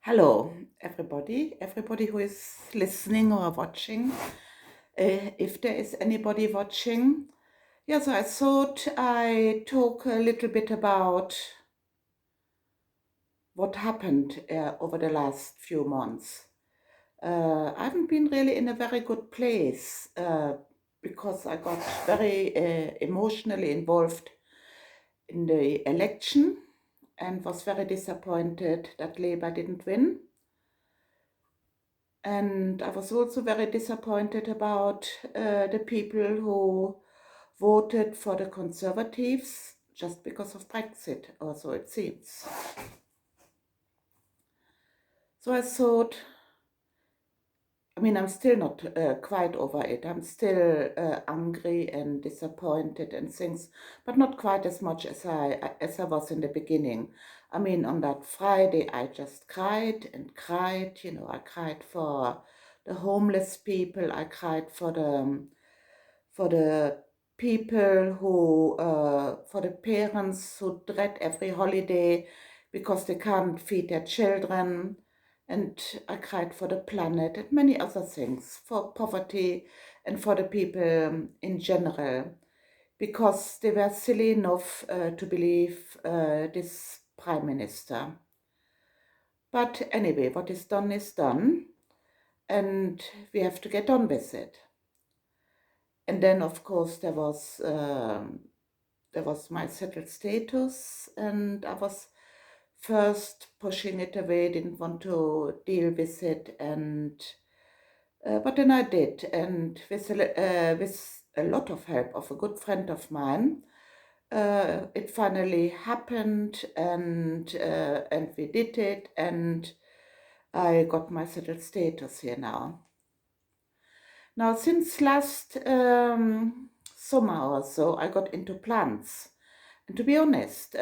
Hello, everybody who is listening or watching. If there is anybody watching, yes, I thought I talk a little bit about what happened over the last few months. I haven't been really in a very good place because I got very emotionally involved in the election and was very disappointed that Labour didn't win. And I was also very disappointed about the people who voted for the Conservatives just because of Brexit, or so it seems. So I thought, I'm still not quite over it. I'm still angry and disappointed and things, but not quite as much as I was in the beginning. On that Friday, I just cried and cried. I cried for the homeless people. I cried for the people for the parents who dread every holiday because they can't feed their children. And I cried for the planet and many other things, for poverty and for the people in general, because they were silly enough to believe this prime minister. But anyway, what is done, and we have to get on with it. And then, of course, there was my settled status, and I was first pushing it away, didn't want to deal with it, and but then I did, and with a lot of help of a good friend of mine, it finally happened, and we did it, and I got my settled status here now. Now, since last summer or so, I got into plants. And to be honest,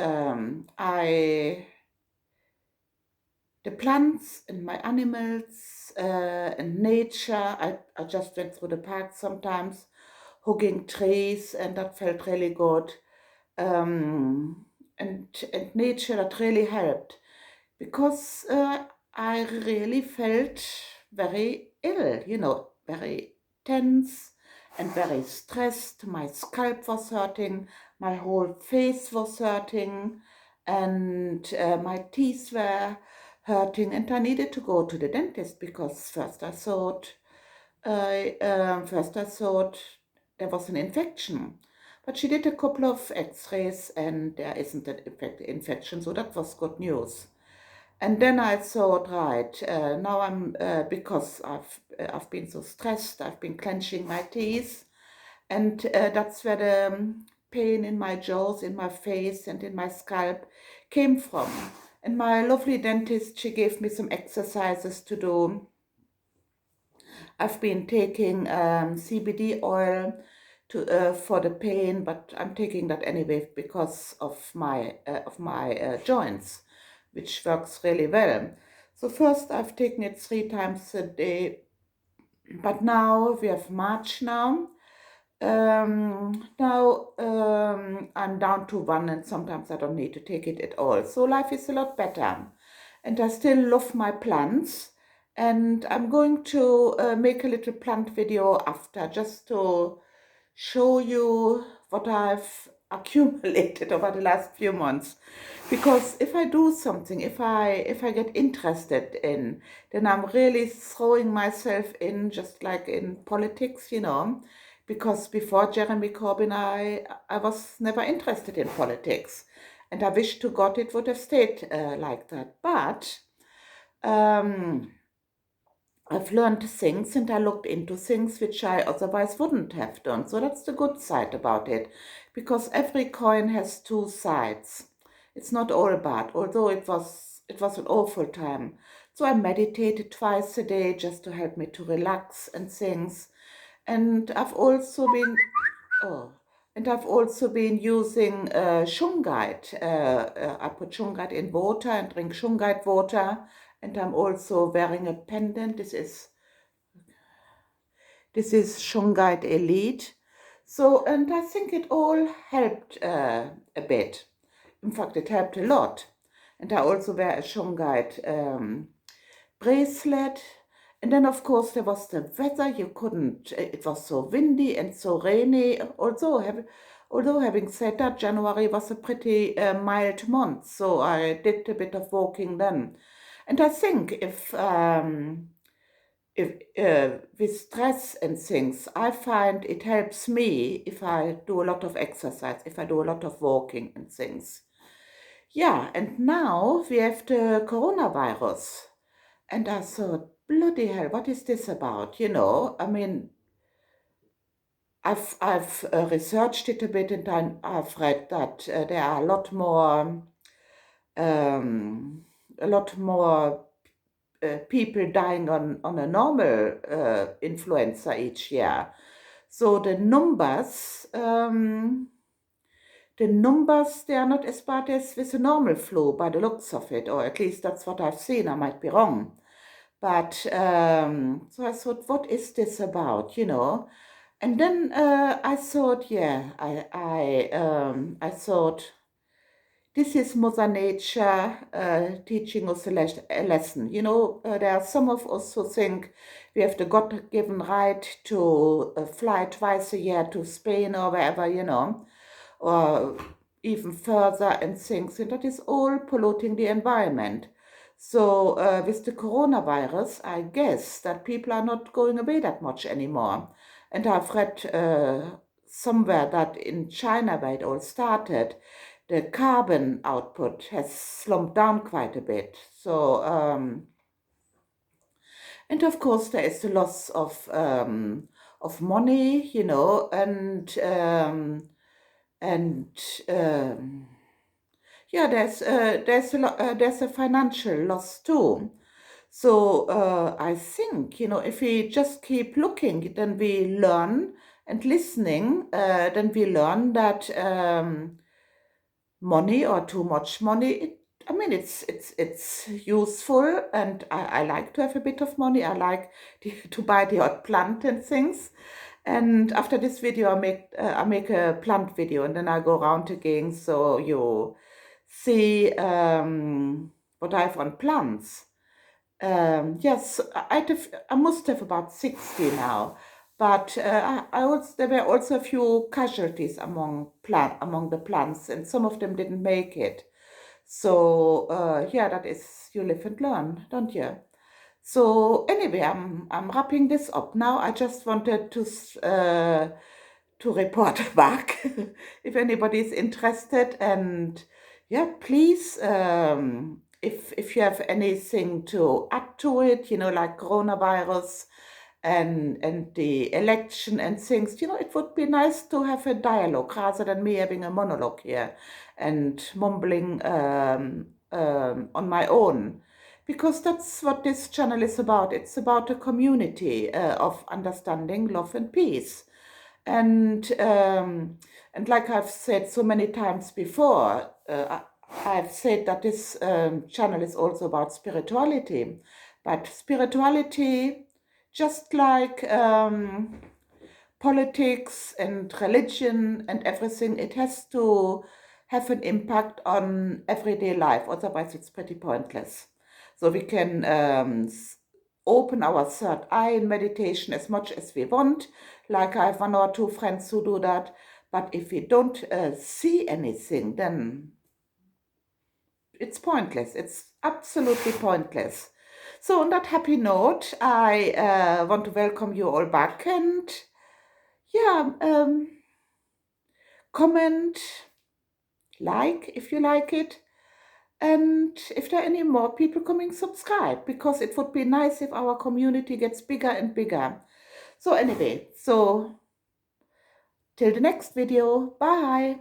the plants and my animals and nature, I just went through the park sometimes, hugging trees, and that felt really good. And nature, that really helped because I really felt very ill, very tense and very stressed. My scalp was hurting, my whole face was hurting, and my teeth were hurting, and I needed to go to the dentist because first I thought there was an infection. But she did a couple of x-rays and there isn't an infection, so that was good news. And then I thought, right, now because I've been so stressed, I've been clenching my teeth, and that's where the pain in my jaws, in my face, and in my scalp came from. And my lovely dentist, she gave me some exercises to do. I've been taking CBD oil for the pain, but I'm taking that anyway because of my joints, which works really well. So first I've taken it 3 times a day, but now we have March now. Now I'm down to one, and sometimes I don't need to take it at all. So life is a lot better, and I still love my plants. And I'm going to make a little plant video after, just to show you what I've accumulated over the last few months. Because if I do something, if I get interested in, then I'm really throwing myself in, just like in politics, because before Jeremy Corbyn, I was never interested in politics. And I wish to God it would have stayed like that. But I've learned things and I looked into things which I otherwise wouldn't have done. So that's the good side about it, because every coin has two sides. It's not all bad, although it was an awful time. So I meditated twice a day just to help me to relax and things. And I've also been using shungite. I put shungite in water and drink shungite water. And I'm also wearing a pendant. This is shungite Elite. So, and I think it all helped a bit. In fact, it helped a lot. And I also wear a shungite bracelet. And then, of course, there was the weather. You couldn't, it was so windy and so rainy. Although having said that, January was a pretty mild month, so I did a bit of walking then. And I think if with stress and things, I find it helps me if I do a lot of exercise, if I do a lot of walking and things. Yeah, and now we have the coronavirus. And I thought, bloody hell, what is this about? I mean, I've researched it a bit, and I've read that there are um, a lot more people dying on a normal influenza each year. So the numbers, they are not as bad as with a normal flu by the looks of it, or at least that's what I've seen. I might be wrong. But so I thought, what is this about? And then I thought, yeah, I thought this is Mother Nature teaching us a lesson. There are some of us who think we have the God-given right to fly twice a year to Spain or wherever, or even further and things, and that is all polluting the environment. So with the coronavirus, I guess that people are not going away that much anymore. And I've read somewhere that in China, where it all started, the carbon output has slumped down quite a bit. So, and of course, there is the loss of money, and yeah, there's a financial loss too. So I think, if we just keep looking, then we learn, and listening, then we learn that money, or too much money, I mean, it's useful, and I like to have a bit of money. I like to buy the odd plant and things. And after this video, I make a plant video, and then I go around again, so you see what I have on plants. Yes, I must have about 60 now, but there were also a few casualties among the plants, and some of them didn't make it. So yeah, that is, you live and learn, don't you? So anyway, I'm wrapping this up now. I just wanted to report back if anybody is interested, and yeah, please, if you have anything to add to it, like coronavirus and the election and things, it would be nice to have a dialogue rather than me having a monologue here and mumbling on my own. Because that's what this channel is about. It's about a community of understanding, love, and peace. And like I've said so many times before, I've said that this channel is also about spirituality. But spirituality, just like politics and religion and everything, it has to have an impact on everyday life. Otherwise, it's pretty pointless. So we can open our third eye in meditation as much as we want. Like I have one or two friends who do that. But if we don't see anything, then it's pointless. It's absolutely pointless. So on that happy note, I want to welcome you all back, and yeah, comment, like if you like it, and if there are any more people coming, subscribe, because it would be nice if our community gets bigger and bigger. So anyway, so till the next video, bye.